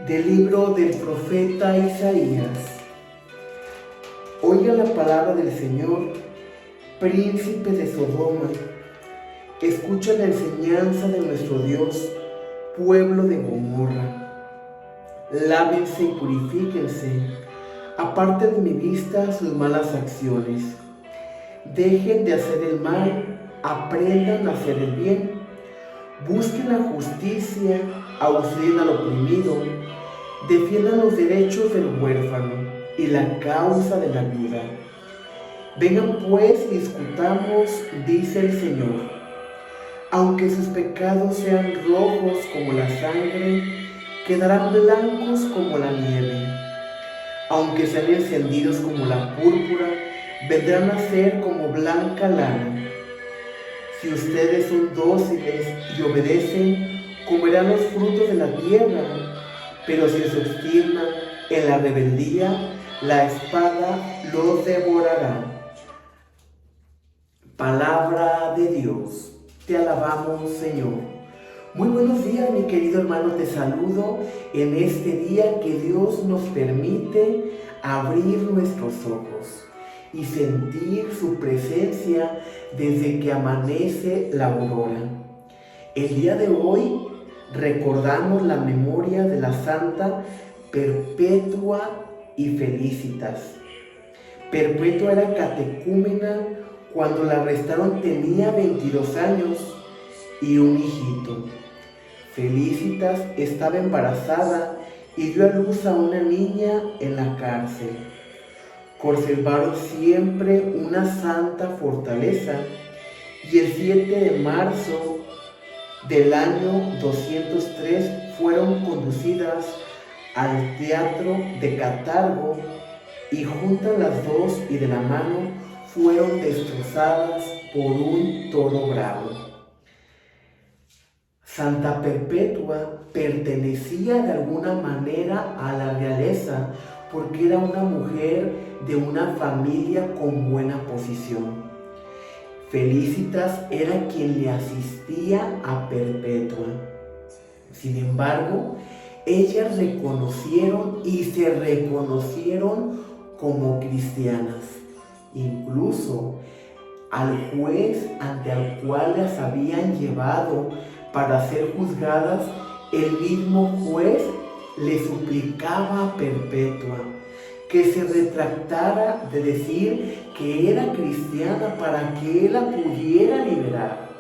Del libro del profeta Isaías. Oiga la palabra del Señor, príncipe de Sodoma. Escucha la enseñanza de nuestro Dios, pueblo de Gomorra. Lávense y purifíquense, aparten de mi vista sus malas acciones. Dejen de hacer el mal, aprendan a hacer el bien. Busquen la justicia, auxilien al oprimido, defiendan los derechos del huérfano y la causa de la viuda. Vengan pues y discutamos, dice el Señor. Aunque sus pecados sean rojos como la sangre, quedarán blancos como la nieve. Aunque sean encendidos como la púrpura, vendrán a ser como blanca lana. Si ustedes son dóciles y obedecen, comerán los frutos de la tierra, pero si se obstinan en la rebeldía, la espada los devorará. Palabra de Dios. Te alabamos, Señor. Muy buenos días, mi querido hermano. Te saludo en este día que Dios nos permite abrir nuestros ojos y sentir su presencia desde que amanece la aurora. El día de hoy recordamos la memoria de la Santa Perpetua y Felicitas. Perpetua era catecúmena. Cuando la arrestaron tenía 22 años y un hijito. Felicitas estaba embarazada y dio a luz a una niña en la cárcel. Conservaron siempre una santa fortaleza y el 7 de marzo del año 203 fueron conducidas al teatro de Catargo y juntas las dos y de la mano fueron destrozadas por un toro bravo. Santa Perpetua pertenecía de alguna manera a la realeza porque era una mujer de una familia con buena posición. Felicitas era quien le asistía a Perpetua. Sin embargo, ellas reconocieron y se reconocieron como cristianas. Incluso al juez ante el cual las habían llevado para ser juzgadas, el mismo juez le suplicaba a Perpetua que se retractara de decir que era cristiana para que él la pudiera liberar.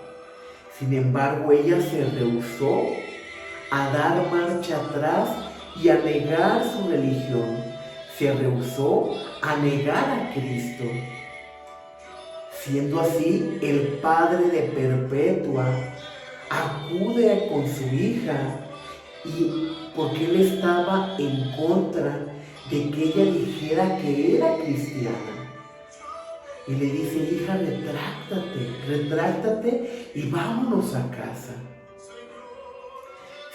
Sin embargo, ella se rehusó a dar marcha atrás y a negar su religión. Se rehusó a negar a Cristo. Siendo así, el padre de Perpetua acude con su hija y porque él estaba en contra de que ella dijera que era cristiana. Y le dice: hija, retráctate y vámonos a casa.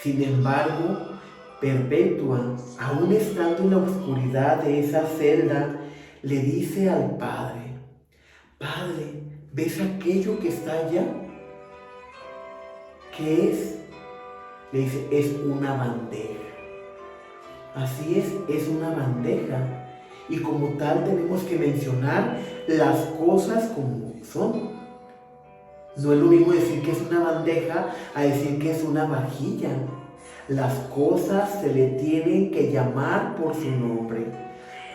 Sin embargo, Perpetua, aún estando en la oscuridad de esa celda, le dice al padre: Padre, ¿ves aquello que está allá? ¿Qué es? Le dice: es una bandeja. Así es una bandeja. Y como tal tenemos que mencionar las cosas como son. No es lo mismo decir que es una bandeja a decir que es una vajilla. Las cosas se le tienen que llamar por su nombre.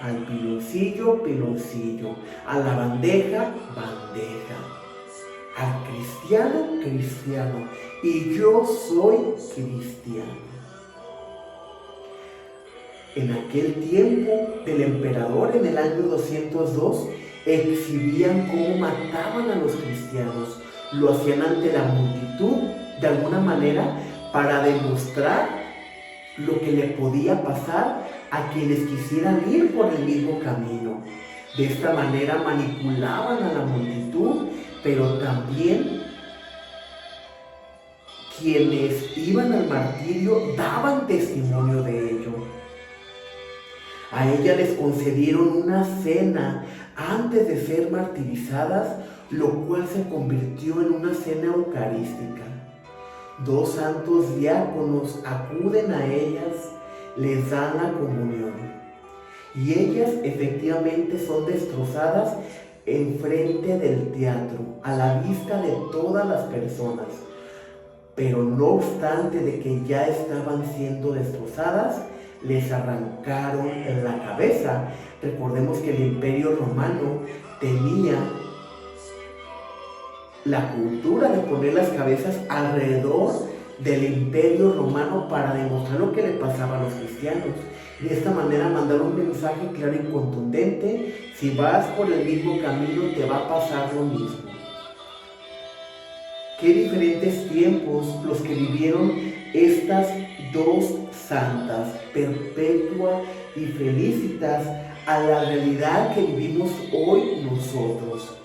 Al piloncillo, piloncillo. A la bandeja, bandeja. Al cristiano, cristiano. Y yo soy cristiano. En aquel tiempo del emperador, en el año 202, exhibían cómo mataban a los cristianos. Lo hacían ante la multitud, de alguna manera, para demostrar lo que le podía pasar a quienes quisieran ir por el mismo camino. De esta manera manipulaban a la multitud, pero también quienes iban al martirio daban testimonio de ello. A ella les concedieron una cena antes de ser martirizadas, lo cual se convirtió en una cena eucarística. 2 santos diáconos acuden a ellas les dan la comunión. Y ellas efectivamente son destrozadas enfrente del teatro, a la vista de todas las personas. Pero no obstante de que ya estaban siendo destrozadas, les arrancaron la cabeza. Recordemos que el Imperio Romano tenía la cultura de poner las cabezas alrededor del Imperio Romano para demostrar lo que le pasaba a los cristianos. De esta manera mandar un mensaje claro y contundente: si vas por el mismo camino te va a pasar lo mismo. Qué diferentes tiempos los que vivieron estas dos santas, Perpetua y Felicitas, a la realidad que vivimos hoy nosotros.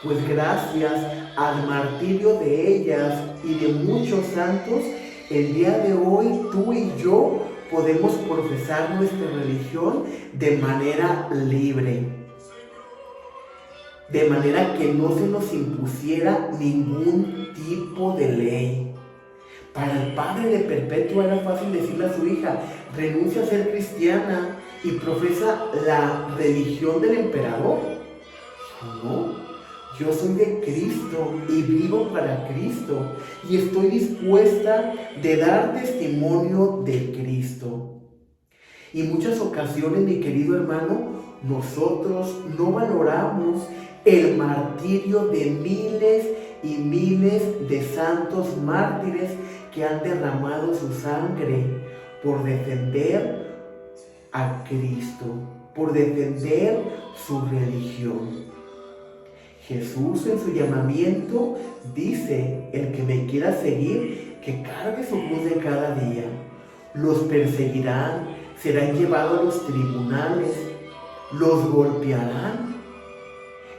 Pues gracias al martirio de ellas y de muchos santos, el día de hoy tú y yo podemos profesar nuestra religión de manera libre, de manera que no se nos impusiera ningún tipo de ley. Para el padre de Perpetua era fácil decirle a su hija: renuncia a ser cristiana y profesa la religión del emperador. No, yo soy de Cristo y vivo para Cristo y estoy dispuesta de dar testimonio de Cristo. Y en muchas ocasiones, mi querido hermano, nosotros no valoramos el martirio de miles y miles de santos mártires que han derramado su sangre por defender a Cristo, por defender su religión. Jesús en su llamamiento dice: el que me quiera seguir, que cargue su cruz de cada día. Los perseguirán, serán llevados a los tribunales, los golpearán.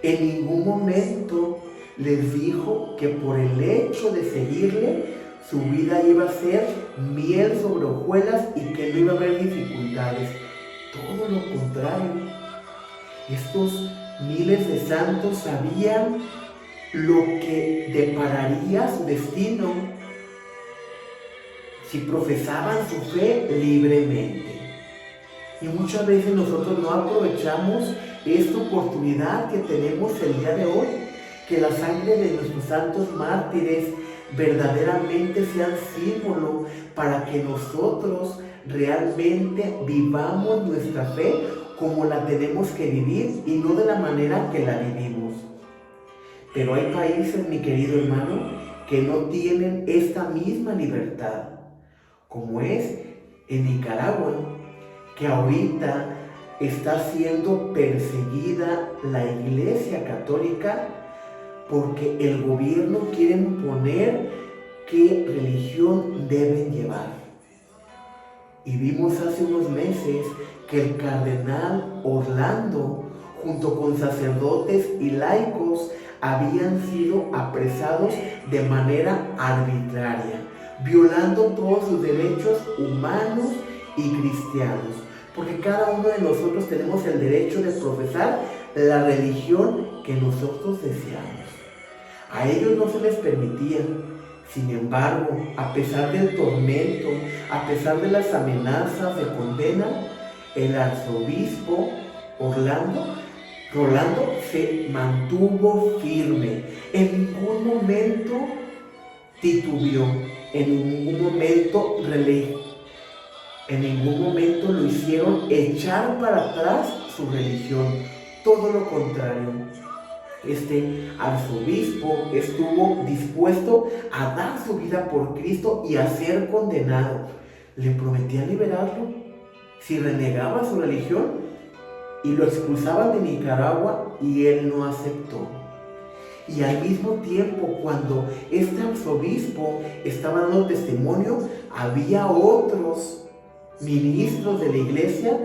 En ningún momento les dijo que por el hecho de seguirle, su vida iba a ser miel sobre hojuelas y que no iba a haber dificultades. Todo lo contrario. Estos miles de santos sabían lo que depararía su destino si profesaban su fe libremente. Y muchas veces nosotros no aprovechamos esta oportunidad que tenemos el día de hoy, que la sangre de nuestros santos mártires verdaderamente sean símbolo para que nosotros realmente vivamos nuestra fe como la tenemos que vivir y no de la manera que la vivimos. Pero hay países, mi querido hermano, que no tienen esta misma libertad, como es en Nicaragua, que ahorita está siendo perseguida la Iglesia Católica porque el gobierno quiere imponer qué religión deben llevar. Y vimos hace unos meses que el cardenal Orlando, junto con sacerdotes y laicos, habían sido apresados de manera arbitraria, violando todos sus derechos humanos y cristianos, porque cada uno de nosotros tenemos el derecho de profesar la religión que nosotros deseamos. A ellos no se les permitía. Sin embargo, a pesar del tormento, a pesar de las amenazas de condena, el arzobispo Rolando se mantuvo firme. En ningún momento titubeó, en ningún momento lo hicieron echar para atrás su religión. Todo lo contrario. Este arzobispo estuvo dispuesto a dar su vida por Cristo y a ser condenado. Le prometían liberarlo si renegaba su religión y lo expulsaban de Nicaragua y él no aceptó. Y al mismo tiempo, cuando este arzobispo estaba dando testimonio, había otros ministros de la iglesia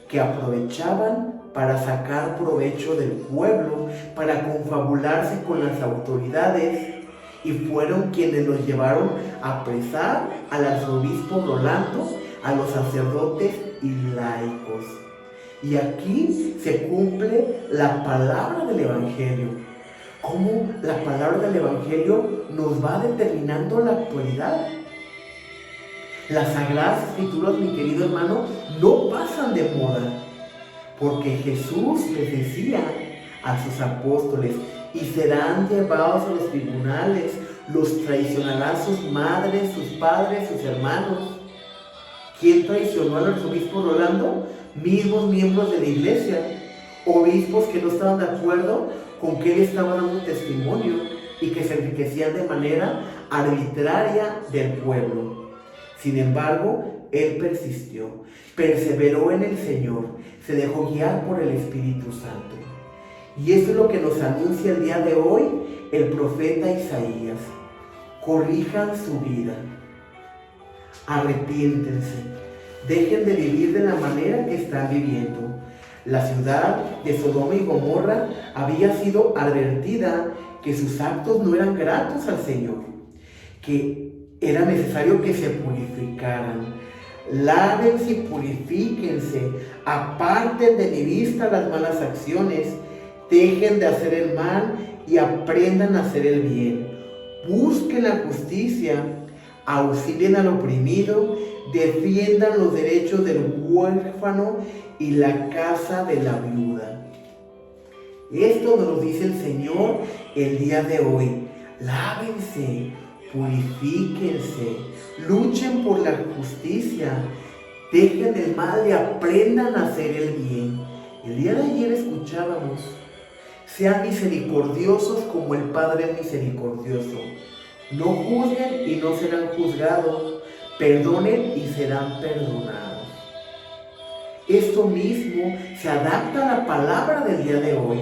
que aprovechaban para sacar provecho del pueblo, para confabularse con las autoridades, y fueron quienes los llevaron a apresar al arzobispo Rolando, a los sacerdotes y laicos. Y aquí se cumple la palabra del Evangelio. Cómo la palabra del Evangelio nos va determinando la actualidad. Las Sagradas Escrituras, mi querido hermano, no pasan de moda, porque Jesús les decía a sus apóstoles: y serán llevados a los tribunales, los traicionarán sus madres, sus padres, sus hermanos. ¿Quién traicionó al arzobispo Rolando? Mismos miembros de la iglesia, obispos que no estaban de acuerdo con que él estaba dando un testimonio y que se enriquecían de manera arbitraria del pueblo. Sin embargo, él persistió, perseveró en el Señor, se dejó guiar por el Espíritu Santo. Y esto es lo que nos anuncia el día de hoy el profeta Isaías. Corrijan su vida, arrepiéntense, dejen de vivir de la manera que están viviendo. La ciudad de Sodoma y Gomorra había sido advertida que sus actos no eran gratos al Señor, que era necesario que se purificaran. Lávense y purifíquense, aparten de mi vista las malas acciones, dejen de hacer el mal y aprendan a hacer el bien. Busquen la justicia, auxilien al oprimido, defiendan los derechos del huérfano y la casa de la viuda. Esto nos lo dice el Señor el día de hoy. Lávense, purifíquense, luchen por la justicia, dejen el mal y aprendan a hacer el bien. El día de ayer escuchábamos: sean misericordiosos como el Padre es misericordioso. No juzguen y no serán juzgados. Perdonen y serán perdonados. Esto mismo se adapta a la palabra del día de hoy.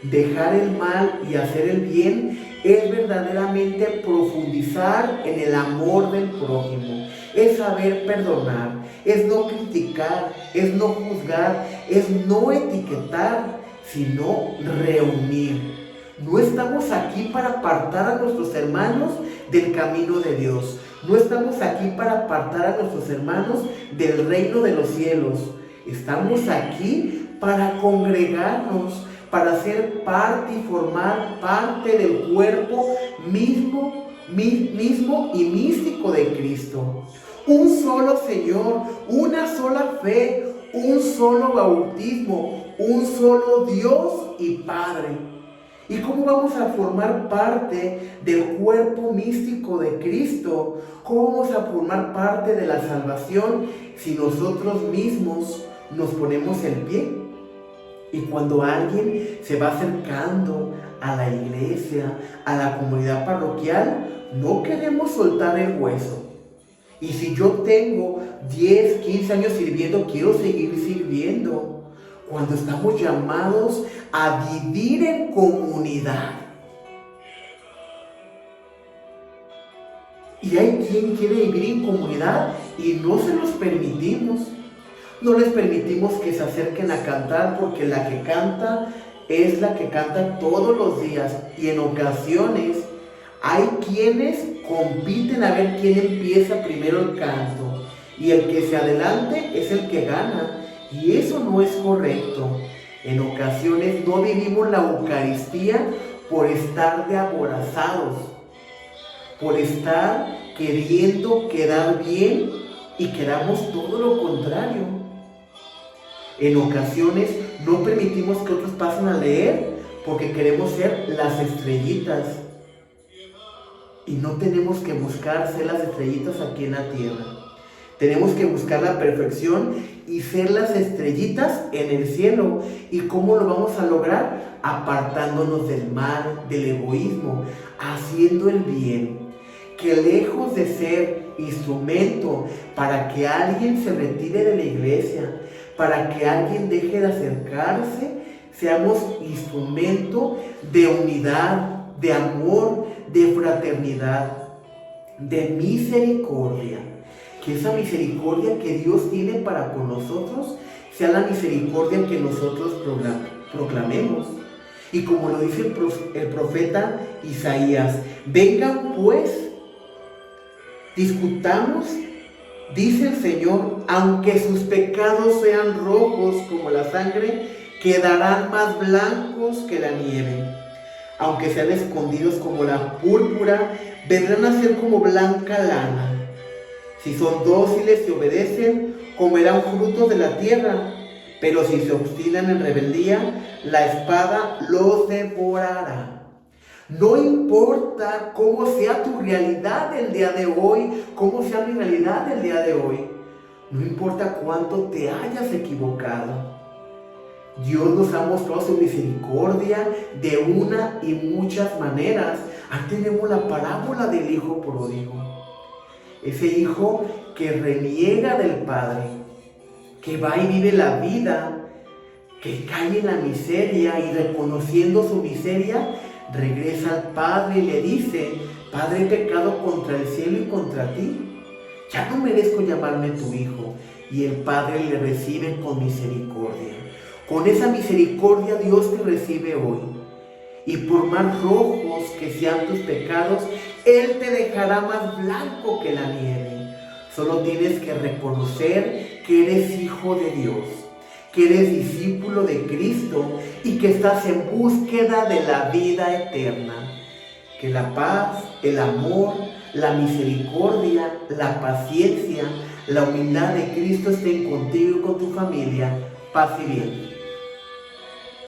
Dejar el mal y hacer el bien es verdaderamente profundizar en el amor del prójimo. Es saber perdonar, es no criticar, es no juzgar, es no etiquetar, sino reunir. No estamos aquí para apartar a nuestros hermanos del camino de Dios. No estamos aquí para apartar a nuestros hermanos del reino de los cielos. Estamos aquí para congregarnos, para ser parte y formar parte del cuerpo mismo y místico de Cristo. Un solo Señor, una sola fe, un solo bautismo, un solo Dios y Padre. ¿Y cómo vamos a formar parte del cuerpo místico de Cristo? ¿Cómo vamos a formar parte de la salvación si nosotros mismos nos ponemos el pie? Y cuando alguien se va acercando a la iglesia, a la comunidad parroquial, no queremos soltar el hueso. Y si yo tengo 10, 15 años sirviendo, quiero seguir sirviendo. Cuando estamos llamados a vivir en comunidad. Y hay quien quiere vivir en comunidad y no se los permitimos. No les permitimos que se acerquen a cantar, porque la que canta es la que canta todos los días. Y en ocasiones hay quienes compiten a ver quién empieza primero el canto. Y el que se adelante es el que gana. Y eso no es correcto. En ocasiones no vivimos la Eucaristía por estar de aborazados, por estar queriendo quedar bien, y queramos todo lo contrario. En ocasiones no permitimos que otros pasen a leer porque queremos ser las estrellitas. Y no tenemos que buscar ser las estrellitas aquí en la tierra. Tenemos que buscar la perfección y ser las estrellitas en el cielo. ¿Y cómo lo vamos a lograr? Apartándonos del mal, del egoísmo, haciendo el bien. Que lejos de ser instrumento para que alguien se retire de la iglesia, para que alguien deje de acercarse, seamos instrumento de unidad, de amor, de fraternidad, de misericordia. Que esa misericordia que Dios tiene para con nosotros sea la misericordia que nosotros proclamemos. Y como lo dice el profeta Isaías: vengan pues, discutamos, dice el Señor, aunque sus pecados sean rojos como la sangre, quedarán más blancos que la nieve. Aunque sean escondidos como la púrpura, vendrán a ser como blanca lana. Si son dóciles y obedecen, comerán frutos de la tierra. Pero si se obstinan en rebeldía, la espada los devorará. No importa cómo sea tu realidad el día de hoy, cómo sea mi realidad el día de hoy. No importa cuánto te hayas equivocado. Dios nos ha mostrado su misericordia de una y muchas maneras. Ahí tenemos la parábola del hijo pródigo. Ese hijo que reniega del padre, que va y vive la vida, que cae en la miseria y reconociendo su miseria, regresa al padre y le dice: Padre, he pecado contra el cielo y contra ti. Ya no merezco llamarme tu hijo. Y el padre le recibe con misericordia. Con esa misericordia Dios te recibe hoy. Y por más rojos que sean tus pecados, Él te dejará más blanco que la nieve. Solo tienes que reconocer que eres hijo de Dios, que eres discípulo de Cristo y que estás en búsqueda de la vida eterna. Que la paz, el amor, la misericordia, la paciencia, la humildad de Cristo estén contigo y con tu familia. Paz y bien.